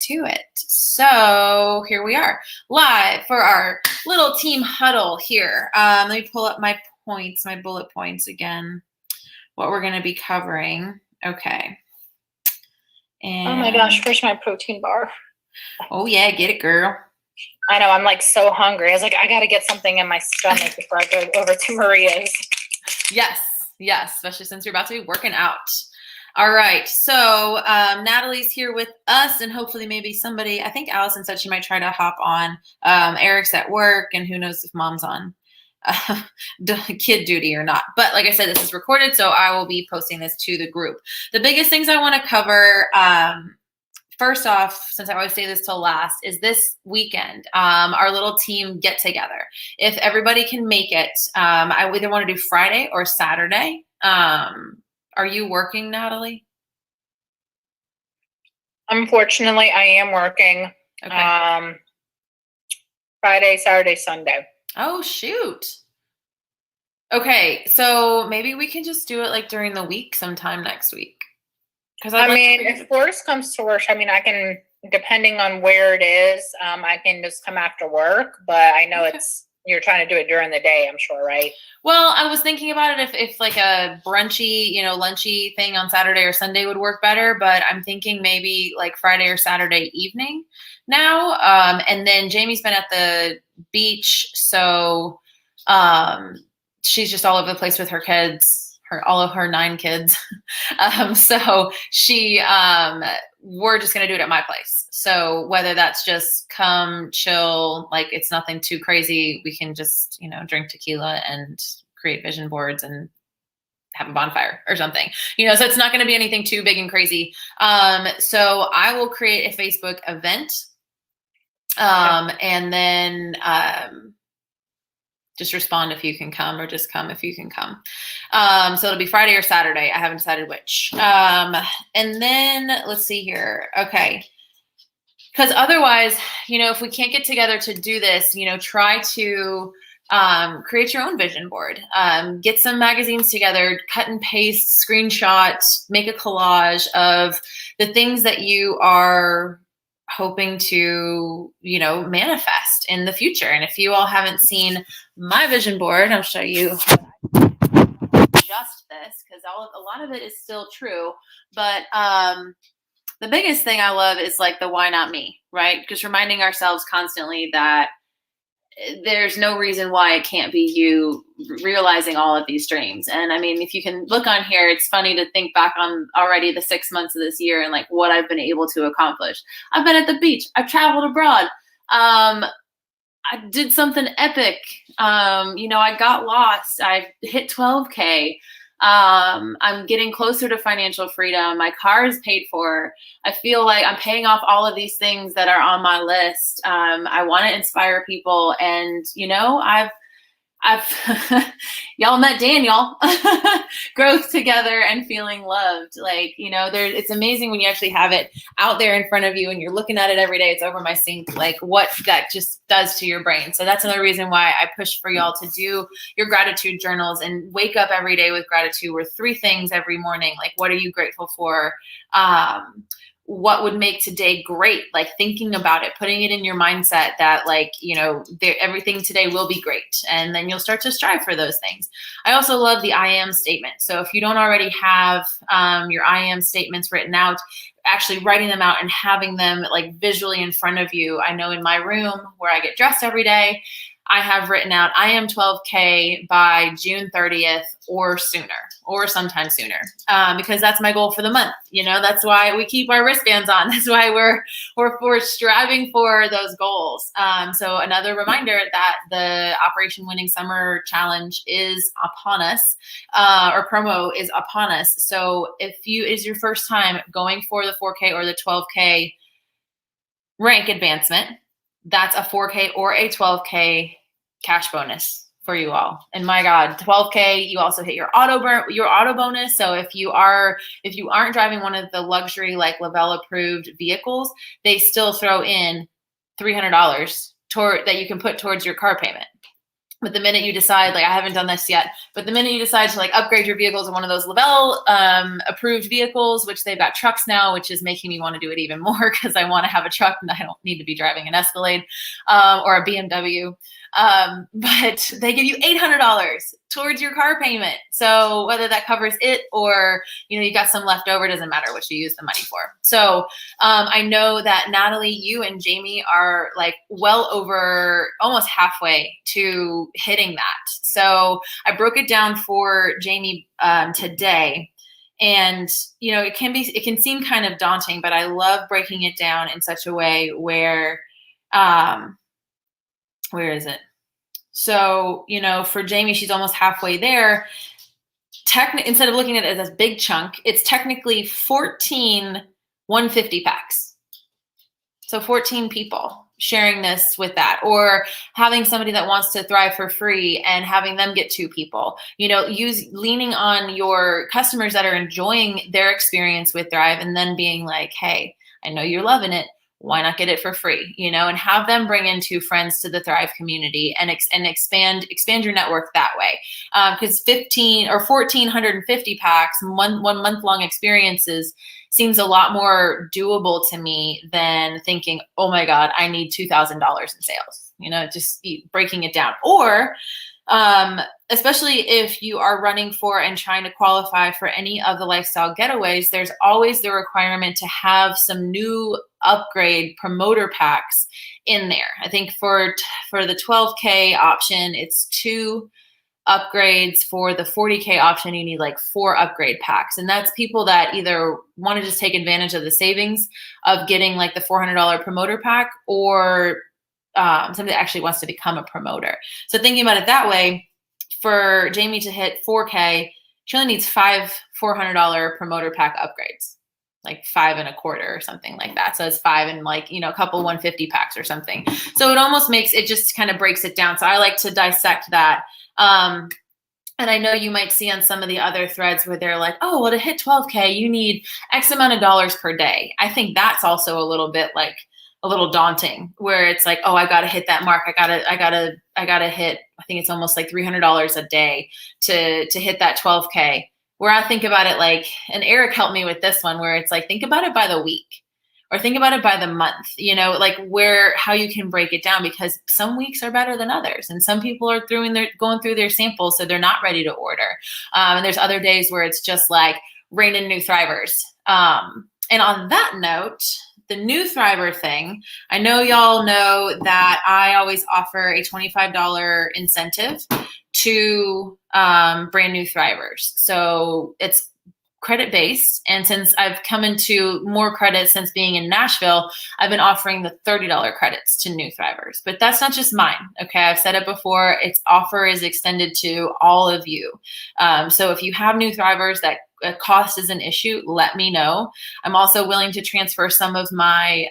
to it. So here we are, live for our little team huddle here. Let me pull up my points, my bullet points again, what we're going to be covering. Okay. And, oh my gosh, where's my protein bar? Oh yeah, get it, girl. I know, I'm like so hungry. I was like, I got to get something in my stomach before I go over to Maria's. Yes, especially since you're about to be working out. All right, so Natalie's here with us, and hopefully maybe somebody, I think Allison said she might try to hop on. Eric's at work, and who knows if mom's on kid duty or not. But like I said, this is recorded, so I will be posting this to the group. The biggest things I want to cover, first off, since I always say this till last, is this weekend, our little team get together. If everybody can make it, I either want to do Friday or Saturday. Are you working, Natalie? Unfortunately, I am working. Okay. Friday, Saturday, Sunday. Oh, shoot. Okay, so maybe we can just do it like during the week sometime next week. Because I mean, if worse comes to worse, I mean, I can, depending on where it is, I can just come after work. But I know you're trying to do it during the day, I'm sure, right? Well, I was thinking about it if like a brunchy, lunchy thing on Saturday or Sunday would work better. But I'm thinking maybe like Friday or Saturday evening now. And then Jamie's been at the beach, so she's just all over the place with her kids. All of her 9 kids. So we're just going to do it at my place. So whether that's just come chill, like it's nothing too crazy. We can just, drink tequila and create vision boards and have a bonfire or something, so it's not going to be anything too big and crazy. So I will create a Facebook event. And then, just respond if you can come, or just come if you can come. So it'll be Friday or Saturday. I haven't decided which. And then let's see here. Okay. Because otherwise, if we can't get together to do this, try to create your own vision board. Get some magazines together, cut and paste, screenshot, make a collage of the things that you are hoping to, manifest in the future. And if you all haven't seen my vision board, I'll show you just this, because a lot of it is still true. But the biggest thing I love is like the why not me, right? Just reminding ourselves constantly that there's no reason why it can't be you realizing all of these dreams. And I mean, if you can look on here, it's funny to think back on already the 6 months of this year and like what I've been able to accomplish. I've been at the beach. I've traveled abroad. I did something epic. I got lost. I hit 12K. I'm getting closer to financial freedom. My car is paid for. I feel like I'm paying off all of these things that are on my list. I want to inspire people, and I've y'all met Daniel. Growth together and feeling loved. Like, it's amazing when you actually have it out there in front of you and you're looking at it every day. It's over my sink. Like what that just does to your brain. So that's another reason why I push for y'all to do your gratitude journals and wake up every day with gratitude, or 3 things every morning. Like, what are you grateful for? What would make today great? Like thinking about it, putting it in your mindset that like, everything today will be great. And then you'll start to strive for those things. I also love the I am statement. So if you don't already have your I am statements written out, actually writing them out and having them like visually in front of you. I know in my room where I get dressed every day, I have written out, I am 12K by June 30th or sooner, or sometime sooner, because that's my goal for the month. That's why we keep our wristbands on. That's why we're striving for those goals. So another reminder that the Operation Winning Summer Challenge is upon us, or promo is upon us. So if it is your first time going for the 4K or the 12K rank advancement, that's a 4K or a 12K cash bonus for you all. And my God, 12K, you also hit your auto bonus. So if you aren't driving one of the luxury like LUYL approved vehicles, they still throw in $300 that you can put towards your car payment. But the minute you decide, like I haven't done this yet, but the minute you decide to like upgrade your vehicle to one of those LUYL approved vehicles, which they've got trucks now, which is making me want to do it even more because I want to have a truck and I don't need to be driving an Escalade or a BMW. But they give you $800 towards your car payment. So whether that covers it or, you got some left over, doesn't matter what you use the money for. So I know that Natalie, you and Jamie are like well over almost halfway to hitting that. So I broke it down for Jamie today. And, it can seem kind of daunting, but I love breaking it down in such a way where is it? So, for Jamie, she's almost halfway there. Instead of looking at it as a big chunk, it's technically 14 150 packs. So 14 people sharing this with that, or having somebody that wants to thrive for free and having them get 2 people, leaning on your customers that are enjoying their experience with Thrive and then being like, hey, I know you're loving it. Why not get it for free, and have them bring in 2 friends to the Thrive community and expand your network that way. Because 15 or 1,450 packs, one month long experiences seems a lot more doable to me than thinking, oh my God, I need $2,000 in sales, just breaking it down. Or especially if you are running for and trying to qualify for any of the lifestyle getaways, there's always the requirement to have some new upgrade promoter packs in there. I think for the 12K option, it's 2 upgrades. For the 40K option, you need like 4 upgrade packs. And that's people that either want to just take advantage of the savings of getting like the $400 promoter pack, or somebody that actually wants to become a promoter. So thinking about it that way, for Jamie to hit 4K, she only needs 5 $400 promoter pack upgrades, like 5 and a quarter or something like that. So it's 5 and like, a couple 150 packs or something. So it almost just kind of breaks it down. So I like to dissect that. And I know you might see on some of the other threads where they're like, oh, well, to hit 12K, you need X amount of dollars per day. I think that's also a little bit like a little daunting, where it's like, oh, I got to hit that mark. I gotta hit, I think it's almost like $300 a day to hit that 12K. Where I think about it like, and Eric helped me with this one, where it's like, think about it by the week or think about it by the month, like how you can break it down, because some weeks are better than others. And some people are going through their samples, so they're not ready to order. And there's other days where it's just like raining new Thrivers. And on that note, the new Thriver thing, I know y'all know that I always offer a $25 incentive to brand new Thrivers. So it's credit based. And since I've come into more credits since being in Nashville, I've been offering the $30 credits to new Thrivers. But that's not just mine. Okay. I've said it before. Its offer is extended to all of you. So if you have new Thrivers that cost is an issue, let me know. I'm also willing to transfer some of my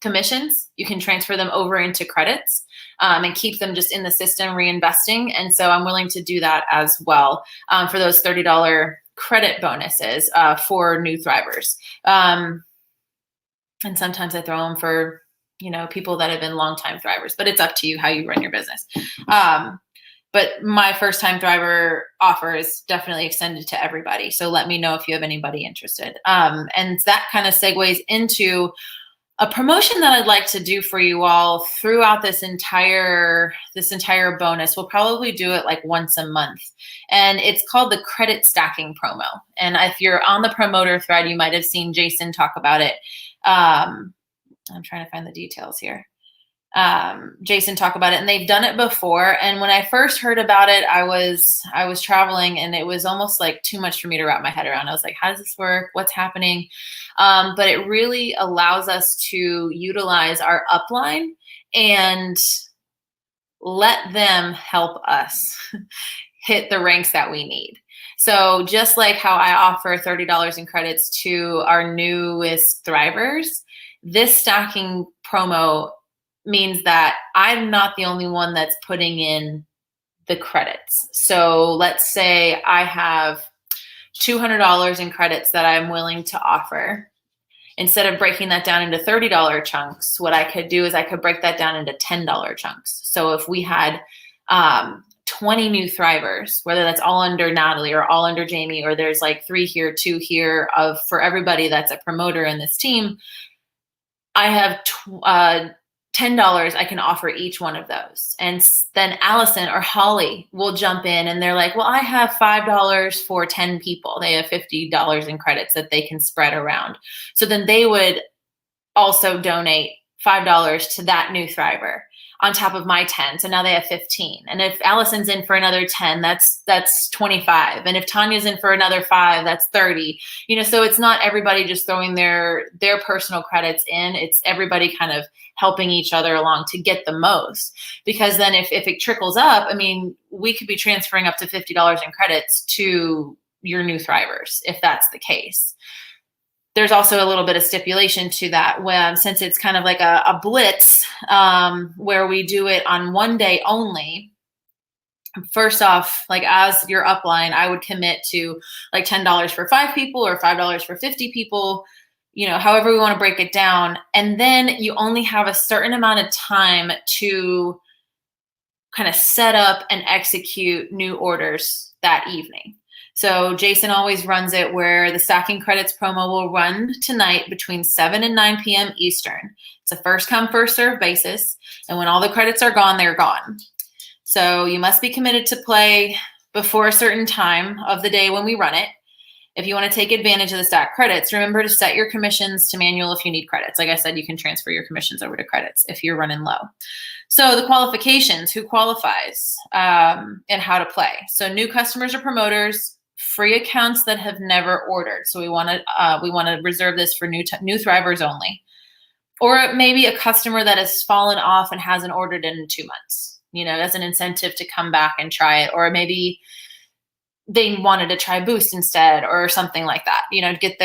commissions. You can transfer them over into credits and keep them just in the system reinvesting. And so I'm willing to do that as well for those $30 credit bonuses for new Thrivers. And sometimes I throw them for, people that have been longtime Thrivers, but it's up to you how you run your business. But my first time Thriver offer is definitely extended to everybody. So let me know if you have anybody interested. And that kind of segues into a promotion that I'd like to do for you all throughout this entire bonus. We'll probably do it like once a month. And it's called the credit stacking promo. And if you're on the promoter thread, you might have seen Jason talk about it. I'm trying to find the details here. Jason talk about it, and they've done it before. And when I first heard about it, I was traveling, and it was almost like too much for me to wrap my head around. I was like, how does this work? What's happening? But it really allows us to utilize our upline and let them help us hit the ranks that we need. So just like how I offer $30 in credits to our newest Thrivers, this stacking promo means that I'm not the only one that's putting in the credits. So let's say I have $200 in credits that I'm willing to offer. Instead of breaking that down into $30 chunks, what I could do is I could break that down into $10 chunks. So if we had 20 new Thrivers, whether that's all under Natalie or all under Jamie, or there's like 3 here, 2 here for everybody that's a promoter in this team, I have $10 I can offer each one of those. And then Allison or Holly will jump in and they're like, well, I have $5 for 10 people. They have $50 in credits that they can spread around. So then they would also donate $5 to that new Thriver on top of my 10. So now they have 15. And if Allison's in for another 10, that's 25. And if Tanya's in for another 5, that's 30. So it's not everybody just throwing their personal credits in. It's everybody kind of helping each other along to get the most. Because then if it trickles up, I mean, we could be transferring up to $50 in credits to your new Thrivers if that's the case. There's also a little bit of stipulation to that since it's kind of like a blitz where we do it on one day only. First off, like as your upline, I would commit to like $10 for 5 people or $5 for 50 people, however we want to break it down. And then you only have a certain amount of time to kind of set up and execute new orders that evening. So Jason always runs it where the stacking credits promo will run tonight between 7 and 9 p.m. Eastern. It's a first come, first serve basis. And when all the credits are gone, they're gone. So you must be committed to play before a certain time of the day when we run it. If you want to take advantage of the stack credits, remember to set your commissions to manual if you need credits. Like I said, you can transfer your commissions over to credits if you're running low. So the qualifications, who qualifies, and how to play. So new customers or promoters, free accounts that have never ordered. So we want to reserve this for new Thrivers only, or maybe a customer that has fallen off and hasn't ordered in 2 months. As an incentive to come back and try it, or maybe they wanted to try Boost instead, or something like that. Get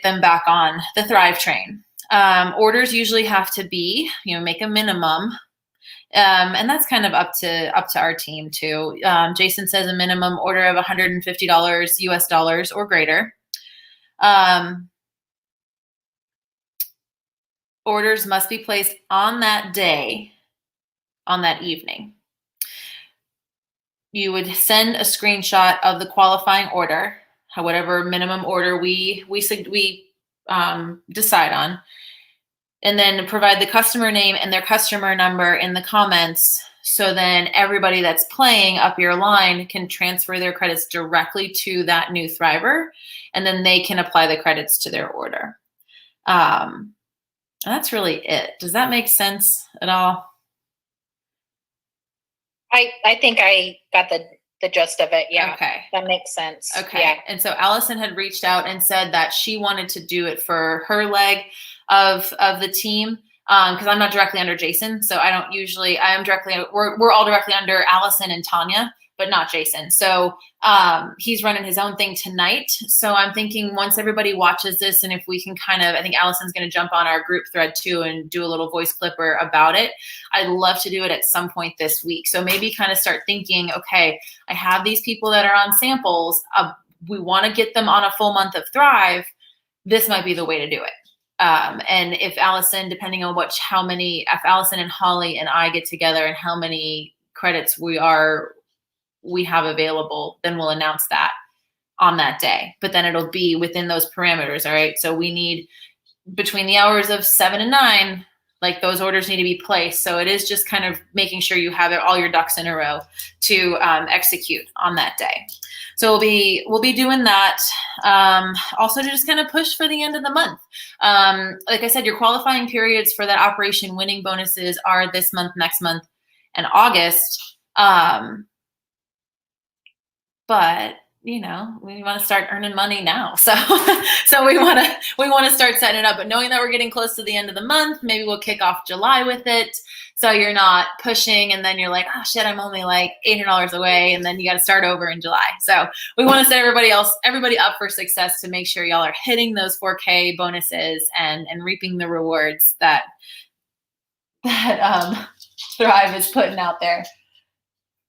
them back on the Thrive train. Orders usually have to be, make a minimum. And that's kind of up to our team too. Jason says a minimum order of $150 US dollars or greater. Orders must be placed on that day, on that evening. You would send a screenshot of the qualifying order, whatever minimum order we decide on. And then provide the customer name and their customer number in the comments. So then everybody that's playing up your line can transfer their credits directly to that new Thriver. And then they can apply the credits to their order. And that's really it. Does that make sense at all? I think I got the gist of it. Yeah. Okay. That makes sense. Okay. Yeah. And so Allison had reached out and said that she wanted to do it for her leg of the team. Because I'm not directly under Jason. So we're all directly under Allison and Tanya, but not Jason. So he's running his own thing tonight. So I'm thinking once everybody watches this, and if we can I think Allison's going to jump on our group thread too and do a little voice clipper about it. I'd love to do it at some point this week. So maybe kind of start thinking, okay, I have these people that are on samples. We want to get them on a full month of Thrive. This might be the way to do it. And if Allison, depending on if Allison and Holly and I get together and how many credits we have available, then we'll announce that on that day. But then it'll be within those parameters. All right. So we need between the hours of 7 and 9, like those orders need to be placed. So it is just kind of making sure you have all your ducks in a row to execute on that day. So we'll be doing that. Also to just kind of push for the end of the month. Like I said, your qualifying periods for that Operation Winning bonuses are this month, next month, and August. But we want to start earning money now. So we want to start setting it up. But knowing that we're getting close to the end of the month, maybe we'll kick off July with it. So you're not pushing and then you're like, oh shit, I'm only like $800 away. And then you got to start over in July. So we want to set everybody up for success to make sure y'all are hitting those 4K bonuses and reaping the rewards that Thrive is putting out there.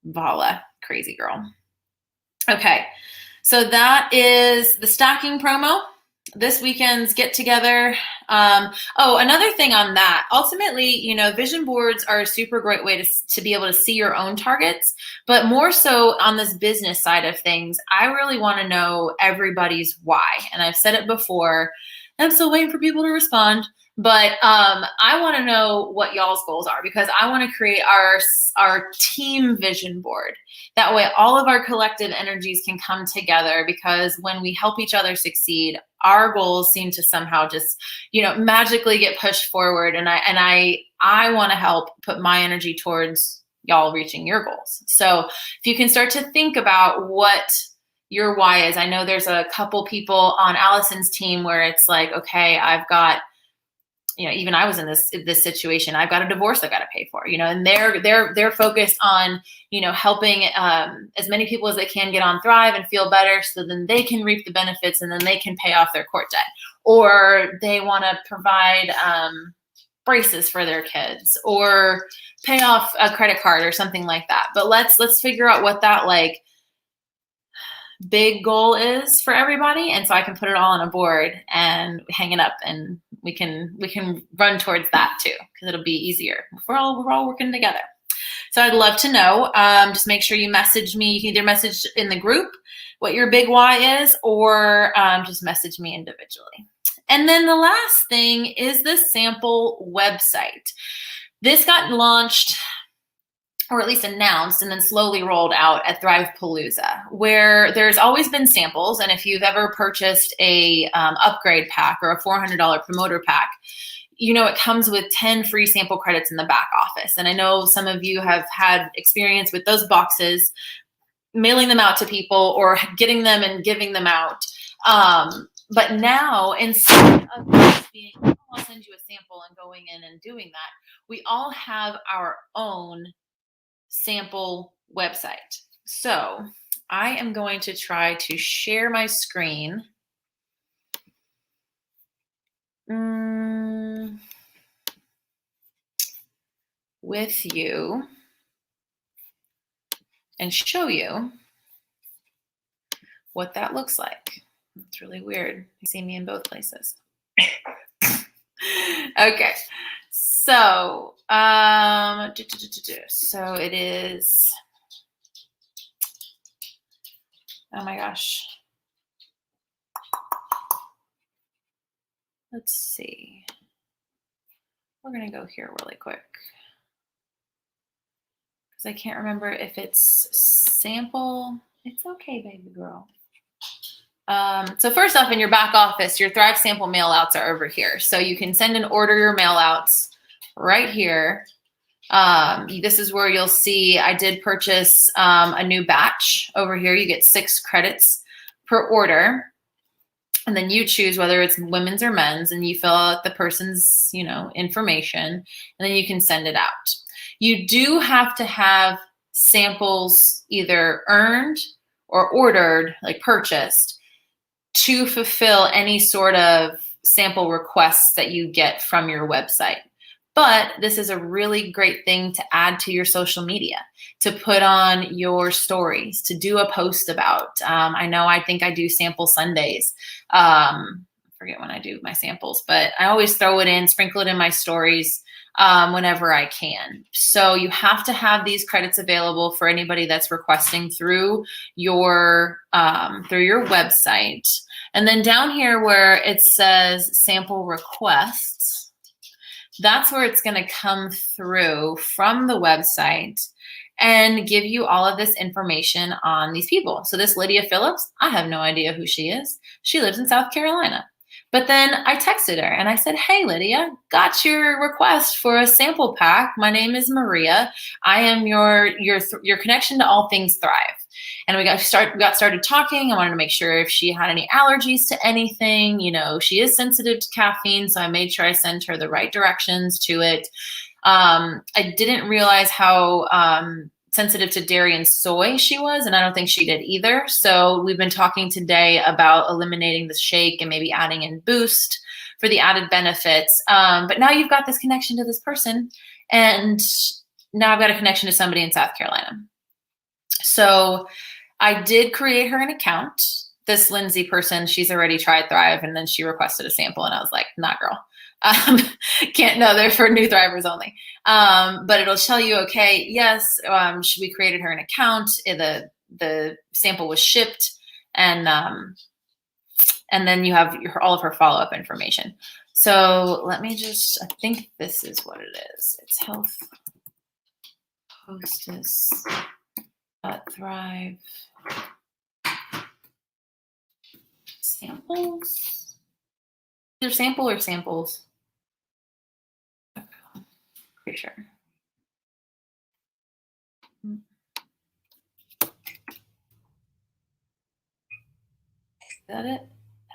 Vala, crazy girl. Okay. So that is the stacking promo. this weekend's get together. Oh, another thing on that, ultimately, you know, vision boards are a super great way to be able to see your own targets, but more so on this business side of things, I really want to know everybody's why. And I've said it before, I'm still waiting for people to respond. But I want to know what y'all's goals are, because I want to create our team vision board. That way, all of our collective energies can come together, because when we help each other succeed, our goals seem to somehow just, you know, magically get pushed forward. And I want to help put my energy towards y'all reaching your goals. So if you can start to think about what your why is. I know there's a couple people on Allison's team where it's like, okay, I've got, you know, even I was in this situation. I've got a divorce I got to pay for, you know, and they're focused on, you know, helping as many people as they can get on Thrive and feel better, so then they can reap the benefits and then they can pay off their court debt, or they want to provide braces for their kids, or pay off a credit card or something like that. But let's figure out what that like big goal is for everybody, and so I can put it all on a board and hang it up, and we can run towards that too, because it'll be easier. We're all working together. So I'd love to know. Just make sure you message me. You can either message in the group what your big why is, or just message me individually. And then the last thing is the sample website. This got launched, or at least announced, and then slowly rolled out at Thrivepalooza, where there's always been samples. And if you've ever purchased a upgrade pack or a $400 promoter pack, you know, it comes with 10 free sample credits in the back office. And I know some of you have had experience with those boxes, mailing them out to people or getting them and giving them out. But now, instead of just being, oh, I'll send you a sample and going in and doing that, we all have our own sample website. So I am going to try to share my screen. With you and show you what that looks like. It's really weird. You see me in both places. Okay. So, so it is, oh my gosh. Let's see. We're going to go here really quick, because I can't remember if it's sample. It's okay, baby girl. So first off, in your back office, your Thrive sample mail outs are over here. So you can send and order your mail outs right here. This is where you'll see I did purchase a new batch over here. You get 6 credits per order. And then you choose whether it's women's or men's, and you fill out the person's, you know, information, and then you can send it out. You do have to have samples either earned or ordered, like purchased, to fulfill any sort of sample requests that you get from your website. But this is a really great thing to add to your social media, to put on your stories, to do a post about. I think I do sample Sundays. I forget when I do my samples, but I always throw it in, sprinkle it in my stories whenever I can. So you have to have these credits available for anybody that's requesting through your website. And then down here where it says sample requests, that's where it's going to come through from the website and give you all of this information on these people. So this Lydia Phillips, I have no idea who she is. She lives in South Carolina. But then I texted her and I said, hey, Lydia, got your request for a sample pack. My name is Maria. I am your connection to all things Thrive. And we got started talking. I wanted to make sure if she had any allergies to anything. You know, she is sensitive to caffeine, so I made sure I sent her the right directions to it. I didn't realize how sensitive to dairy and soy she was, and I don't think she did either. So we've been talking today about eliminating the shake and maybe adding in Boost for the added benefits. But now you've got this connection to this person, and now I've got a connection to somebody in South Carolina. So I did create her an account. this Lindsay person, she's already tried Thrive, and then she requested a sample, and I was like, nah, girl. Can't, no, they're for new Thrivers only. But it'll tell you, okay, yes, we created her an account. The sample was shipped, and then you have all of her follow-up information. So let me just, I think this is what it is. It's health hostess Thrive samples. Either sample or samples. Pretty sure. Is that it?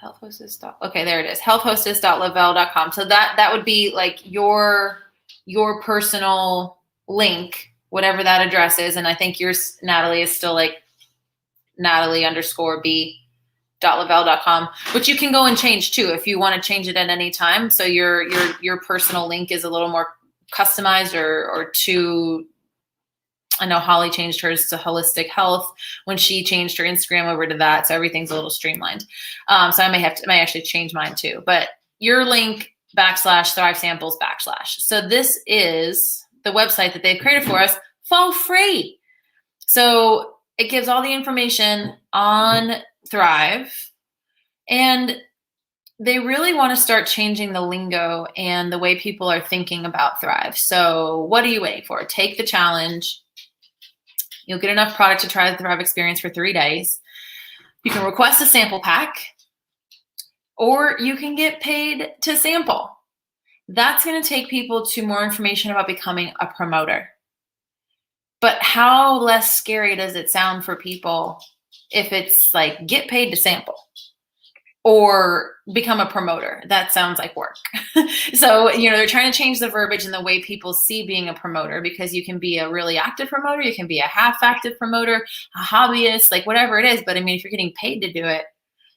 Healthhostess. Okay, there it is. Healthhostess.luyl.com. So that would be like your personal link, whatever that address is. And I think yours, Natalie, is still like Natalie_B.luyl.com, which you can go and change too if you want to change it at any time. So your personal link is a little more customized or to, I know Holly changed hers to Holistic Health when she changed her Instagram over to that. So everything's a little streamlined. So I may actually change mine too, but your link /Thrive Samples /. So this is the website that they've created for us for free. So it gives all the information on Thrive, and they really want to start changing the lingo and the way people are thinking about Thrive. So what are you waiting for? Take the challenge. You'll get enough product to try the Thrive experience for 3 days. You can request a sample pack, or you can get paid to sample. That's going to take people to more information about becoming a promoter. But how less scary does it sound for people if it's like get paid to sample or become a promoter? That sounds like work. So, they're trying to change the verbiage and the way people see being a promoter, because you can be a really active promoter, you can be a half-active promoter, a hobbyist, like whatever it is. But I mean, if you're getting paid to do it,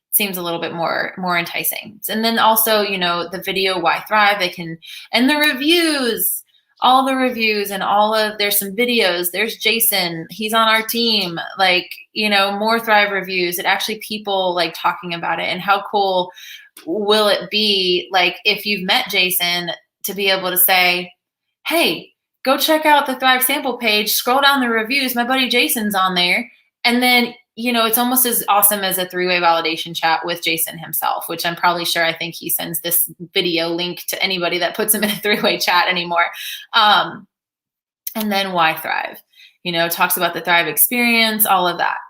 seems a little bit more enticing. And then also, the video Why Thrive, and the reviews, all the reviews and there's some videos. There's Jason, he's on our team, more Thrive reviews. It actually people like talking about it. And how cool will it be, like, if you've met Jason, to be able to say, hey, go check out the Thrive sample page, scroll down the reviews, my buddy Jason's on there. And then, it's almost as awesome as a 3-way validation chat with Jason himself, which I'm probably sure, I think he sends this video link to anybody that puts him in a 3-way chat anymore. And then Why Thrive, talks about the Thrive experience, all of that.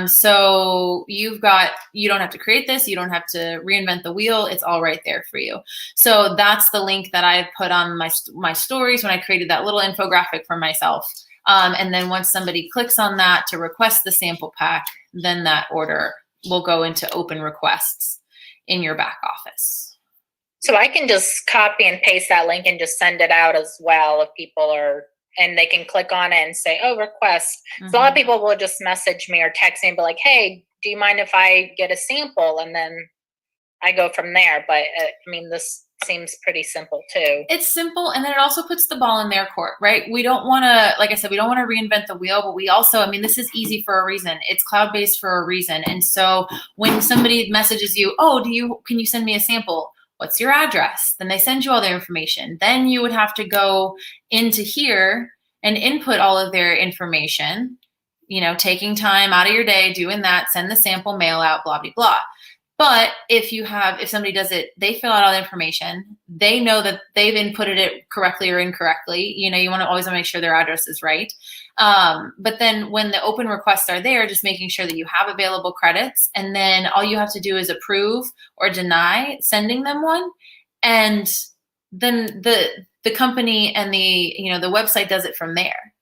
So you don't have to create this. You don't have to reinvent the wheel. It's all right there for you. So that's the link that I put on my stories when I created that little infographic for myself. And then once somebody clicks on that to request the sample pack, then that order will go into open requests in your back office. So I can just copy and paste that link and just send it out as well if people and they can click on it and say, oh, request. Mm-hmm. So a lot of people will just message me or text me and be like, hey, do you mind if I get a sample? And then I go from there. But this seems pretty simple too. It's simple, and then it also puts the ball in their court, right? We don't want to, like I said, we don't want to reinvent the wheel, but we also, this is easy for a reason. It's cloud-based for a reason. And so when somebody messages you, oh, can you send me a sample? What's your address? Then they send you all their information. Then you would have to go into here and input all of their information, taking time out of your day, doing that, send the sample, mail out, blah, blah, blah. But if somebody does it, they fill out all the information. They know that they've inputted it correctly or incorrectly. You want to always make sure their address is right. But then when the open requests are there, just making sure that you have available credits. And then all you have to do is approve or deny sending them one. And then the company and the website does it from there.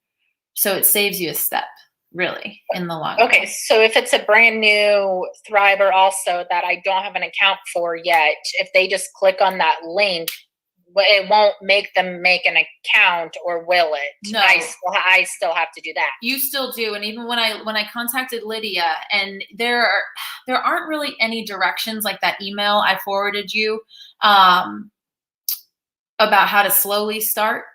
So it saves you a step, really, in the long run. Okay, so if it's a brand new Thriver also that I don't have an account for yet, if they just click on that link, it won't make them make an account, or will it? No. I still have to do that. You still do. And even when I contacted Lydia, and there aren't really any directions, like that email I forwarded you about how to slowly start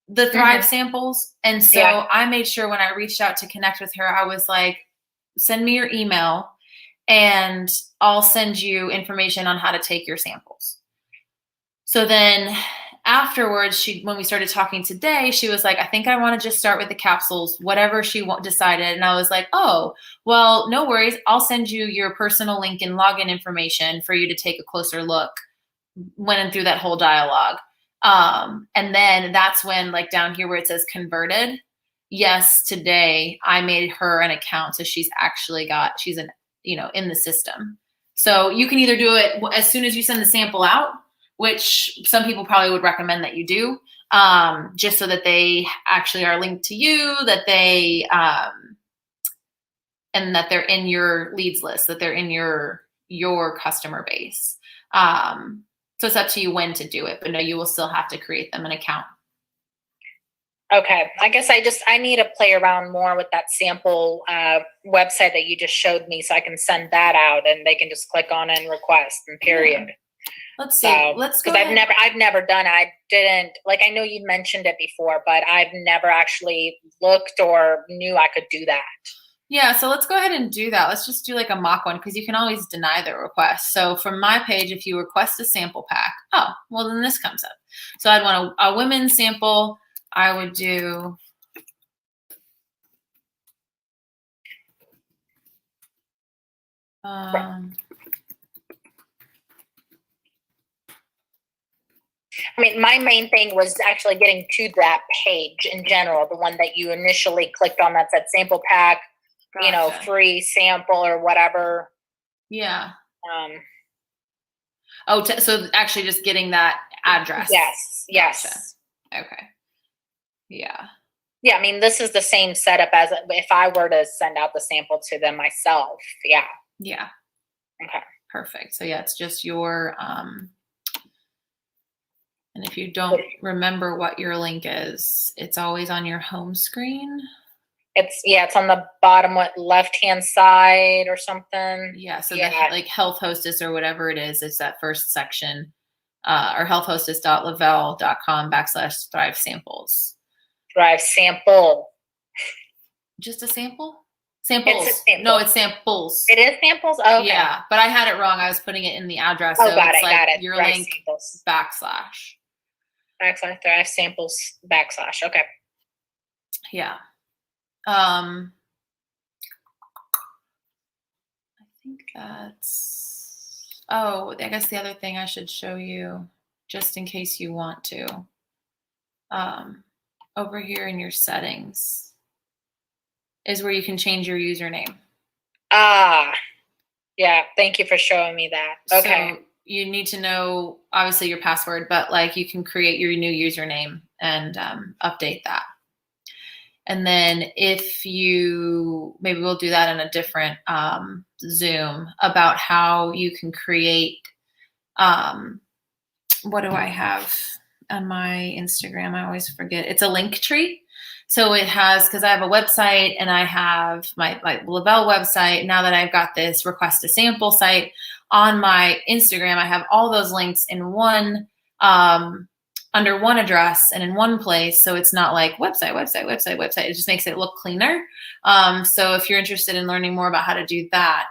the Thrive samples. And so I made sure when I reached out to connect with her, I was like, send me your email and I'll send you information on how to take your samples. So then afterwards, when we started talking today, she was like, I think I want to just start with the capsules, whatever she decided. And I was like, oh, well, no worries. I'll send you your personal link and login information for you to take a closer look. Went through that whole dialogue. And then that's when, like down here where it says converted, yes, today I made her an account. So she's in the system. So you can either do it as soon as you send the sample out, which some people probably would recommend that you do, just so that they actually are linked to you, that they, and that they're in your leads list, that they're in your customer base. So it's up to you when to do it, but no, you will still have to create them an account. Okay. I guess I need to play around more with that sample website that you just showed me, so I can send that out and they can just click on it and request and period. Yeah. Let's see. So, let's go. Because I've never done it. I didn't, like, I know you mentioned it before, but I've never actually looked or knew I could do that. Yeah, so let's go ahead and do that. Let's just do like a mock one, because you can always deny the request. So from my page, if you request a sample pack, oh, well, then this comes up. So I'd want a women's sample. I would do I mean, my main thing was actually getting to that page in general, the one that you initially clicked on that said sample pack, gotcha. Free sample or whatever. Yeah. So actually just getting that address. Yes. Yes. Gotcha. Okay. Yeah. Yeah. I mean, this is the same setup as if I were to send out the sample to them myself. Yeah. Yeah. Okay. Perfect. So yeah, it's just your, and if you don't remember what your link is, it's always on your home screen. It's on the bottom left-hand side or something. Yeah. So like health hostess or whatever it is, it's that first section, or healthhostess.lavelle.com/thrive samples. Thrive sample. Just a sample? Samples. It's a sample. No, it's samples. It is samples? Oh, okay. Yeah, but I had it wrong. I was putting it in the address. Oh, so got it's it, like got it. your Thrive link samples. / Thrive samples / okay. Yeah. I think that's, I guess the other thing I should show you, just in case you want to, over here in your settings is where you can change your username. Yeah. Thank you for showing me that. Okay. So you need to know, obviously, your password, but like you can create your new username and update that. And then maybe we'll do that in a different Zoom about how you can create, what do I have on my Instagram? I always forget. It's a link tree. So it has, because I have a website and I have my LUYL website. Now that I've got this request a sample site on my Instagram, I have all those links in one, under one address and in one place. So it's not like website. It just makes it look cleaner. So if you're interested in learning more about how to do that,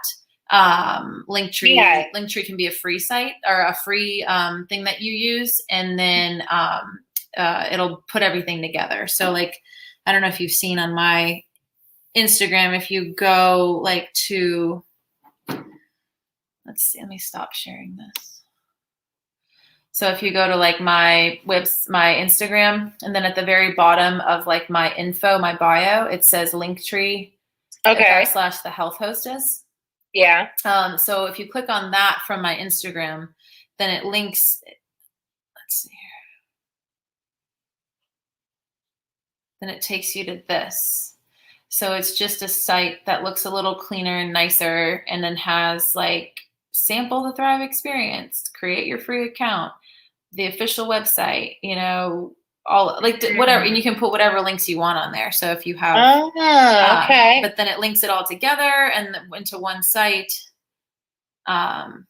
Linktree can be a free site or a free thing that you use. And then it'll put everything together. So like, I don't know if you've seen on my Instagram, if you go like to, let's see, let me stop sharing this. So if you go to like my Instagram, and then at the very bottom of like my info, my bio, it says Linktree / the health hostess. Yeah. So if you click on that from my Instagram, then it links, let's see here. Then it takes you to this. So it's just a site that looks a little cleaner and nicer, and then has like sample the Thrive experience, create your free account, the official website, all like whatever, and you can put whatever links you want on there. So if you have, okay, but then it links it all together and into one site. And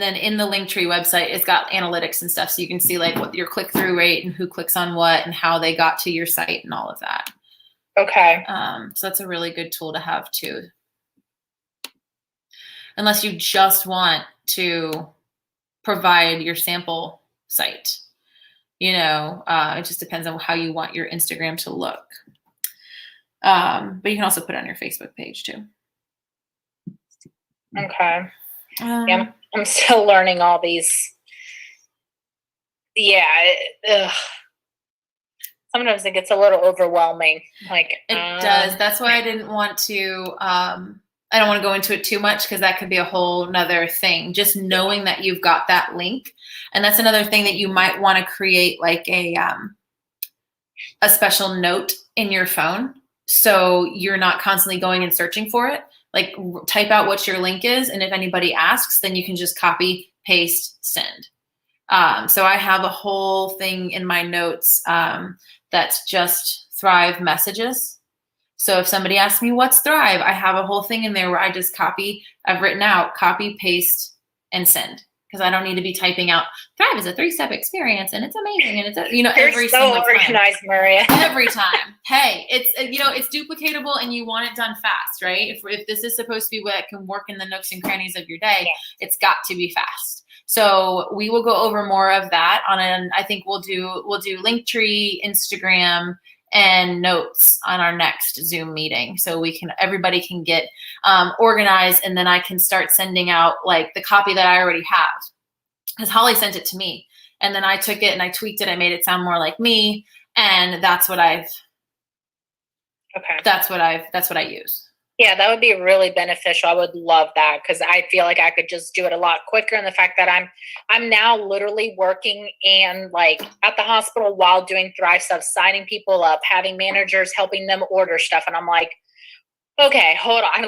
then in the Linktree website, it's got analytics and stuff. So you can see like what your click-through rate and who clicks on what and how they got to your site and all of that. Okay. So that's a really good tool to have too. unless you just want to provide your sample site. It just depends on how you want your Instagram to look. But you can also put it on your Facebook page too. Okay. Yeah, I'm still learning all these. Yeah. Sometimes it gets a little overwhelming. Like it does. That's why I didn't want to. I don't want to go into it too much because that could be a whole nother thing. Just knowing that you've got that link, and that's another thing that you might want to create, like a special note in your phone, so you're not constantly going and searching for it. Like type out what your link is, and if anybody asks, then you can just copy, paste, send. So I have a whole thing in my notes that's just Thrive messages. So if somebody asks me what's Thrive, I have a whole thing in there where I just I've written out, copy, paste, and send. Because I don't need to be typing out Thrive is a 3-step experience and it's amazing and it's every single time. Organized, Maria. Every time. Hey, it's duplicatable and you want it done fast, right? If this is supposed to be what can work in the nooks and crannies of your day, it's got to be fast. So we will go over more of that I think we'll do Linktree, Instagram, and notes on our next Zoom meeting. So everybody can get organized, and then I can start sending out like the copy that I already have. Because Holly sent it to me, and then I took it and I tweaked it. I made it sound more like me, and that's what I use. Yeah, that would be really beneficial. I would love that because I feel like I could just do it a lot quicker. And the fact that I'm now literally working and like at the hospital while doing Thrive stuff, signing people up, having managers helping them order stuff. And I'm like, okay, hold on.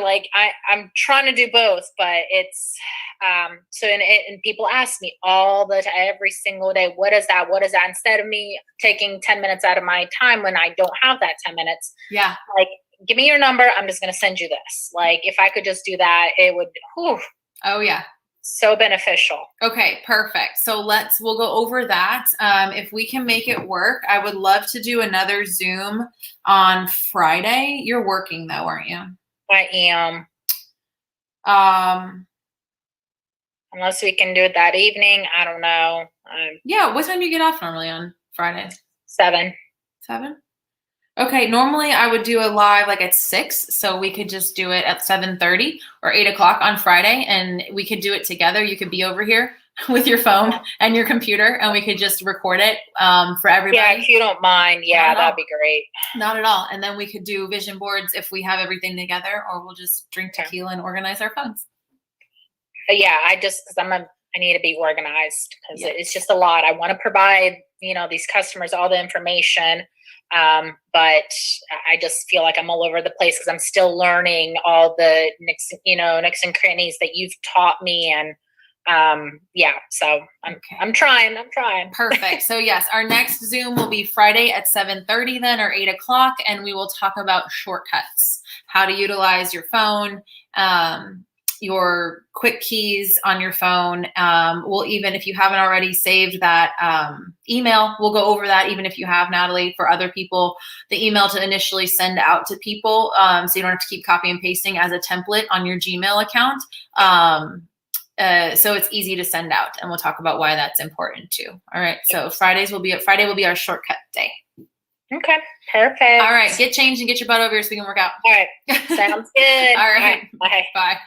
I'm trying to do both, but it's and people ask me every single day, what is that? What is that? Instead of me taking 10 minutes out of my time when I don't have that 10 minutes. Yeah. Like, give me your number. I'm just going to send you this. Like, if I could just do that, it would, oh yeah. So beneficial. Okay, perfect. So we'll go over that. If we can make it work, I would love to do another Zoom on Friday. You're working though, aren't you? I am. Unless we can do it that evening. I don't know. Yeah. What time do you get off normally on Friday? 7. 7? Okay, normally I would do a live like at 6, so we could just do it at 7:30 or 8 o'clock on Friday, and we could do it together. You could be over here with your phone and your computer, and we could just record it for everybody. Yeah, if you don't mind, that'd be great. Not at all. And then we could do vision boards if we have everything together, or we'll just drink tequila and organize our phones. Yeah, because I need to be organized because it's just a lot. I want to provide these customers all the information. But I just feel like I'm all over the place because I'm still learning all the nicks and crannies that you've taught me. And, so I'm trying. Perfect. So yes, our next Zoom will be Friday at 7:30 then, or 8 o'clock. And we will talk about shortcuts, how to utilize your phone, your quick keys on your phone. We'll even, if you haven't already saved that email, we'll go over that even if you have, Natalie, for other people, the email to initially send out to people, so you don't have to keep copy and pasting as a template on your Gmail account. So it's easy to send out, and we'll talk about why that's important too. All right. So Friday will be our shortcut day. Okay. Perfect. All right. Get changed and get your butt over here so we can work out. All right. Sounds good. All right. Bye. Bye.